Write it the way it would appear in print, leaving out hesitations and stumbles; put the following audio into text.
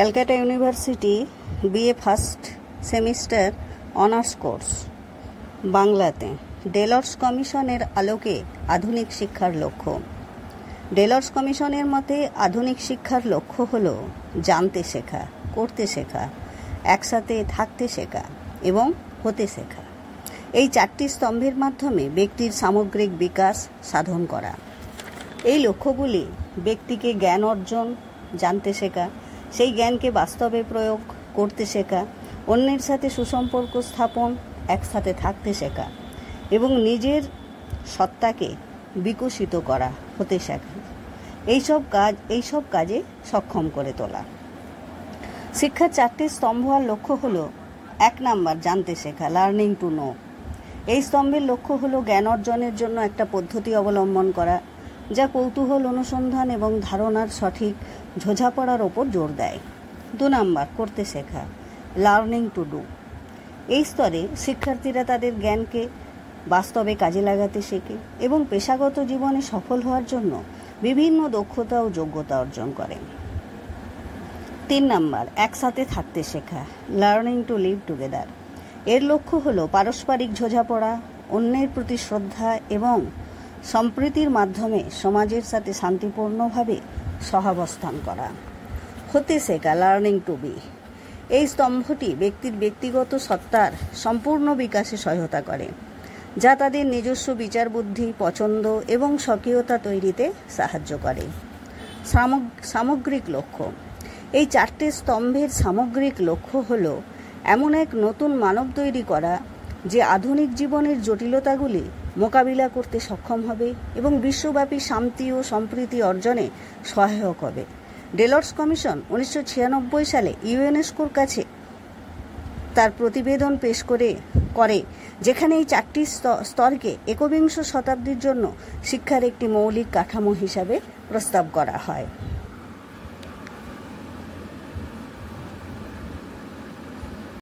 Calcutta university BA first semester honours course বাংলাতে Delors কমিশনের আলোকে আধুনিক শিক্ষার লক্ষ্য। ডেলর্স কমিশনের মতে আধুনিক শিক্ষার লক্ষ্য হল জানতে শেখা, করতে শেখা, একসাথে থাকতে শেখা এবং হতে শেখা। এই চারটি স্তম্ভের মাধ্যমে ব্যক্তির সামগ্রিক বিকাশ সাধন করা। এই লক্ষ্যগুলি ব্যক্তিকে জ্ঞান অর্জন, জানতে শেখা, সেই জ্ঞানকে বাস্তবে প্রয়োগ করতে শেখা, অন্যের সাথে সুসম্পর্ক স্থাপন, একসাথে থাকতে শেখা এবং নিজের সত্তাকে বিকশিত করা, হতে শেখা, এইসব কাজে সক্ষম করে তোলা। শিক্ষার চারটি স্তম্ভ আর লক্ষ্য হল: 1 নাম্বার জানতে শেখা, লার্নিং টু নো। এই স্তম্ভের লক্ষ্য হল জ্ঞান অর্জনের জন্য একটা পদ্ধতি অবলম্বন করা, যা কৌতূহল, অনুসন্ধান এবং ধারণার সঠিক বোঝাপড়ার ওপর জোর দেয়। 2 নাম্বার করতে শেখা, লার্নিং টু ডু। এই স্তরে শিক্ষার্থীরা তাদের জ্ঞানকে বাস্তবে কাজে লাগাতে শেখে এবং পেশাগত জীবনে সফল হওয়ার জন্য বিভিন্ন দক্ষতা ও যোগ্যতা অর্জন করে। 3 নাম্বার একসাথে থাকতে শেখা, লার্নিং টু লিভ টুগেদার। এর লক্ষ্য হলো পারস্পরিক বোঝাপড়া, অন্যের প্রতি শ্রদ্ধা এবং সম্প্রীতির মাধ্যমে সমাজের সাথে শান্তিপূর্ণভাবে সহাবস্থান করা। হতে শেখা, লার্নিং টু বি। এই স্তম্ভটি ব্যক্তির ব্যক্তিগত সত্তার সম্পূর্ণ বিকাশে সহায়তা করে, যা তাদের নিজস্ব বিচার বুদ্ধি, পছন্দ এবং স্বকীয়তা তৈরিতে সাহায্য করে। সামগ্রিক লক্ষ্য। এই 4টে স্তম্ভের সামগ্রিক লক্ষ্য হল এমন এক নতুন মানব তৈরি করা যে আধুনিক জীবনের জটিলতাগুলি মোকাবিলা করতে সক্ষম হবে এবং বিশ্বব্যাপী শান্তি ও সম্প্রীতি অর্জনে সহায়ক হবে। ডেলর্স কমিশন 1996 সালে ইউনেস্কোর কাছে তার প্রতিবেদন পেশ করে যেখানে এই 4টি স্তরকে একবিংশ শতাব্দীর জন্য শিক্ষার একটি মৌলিক কাঠামো হিসাবে প্রস্তাব করা হয়।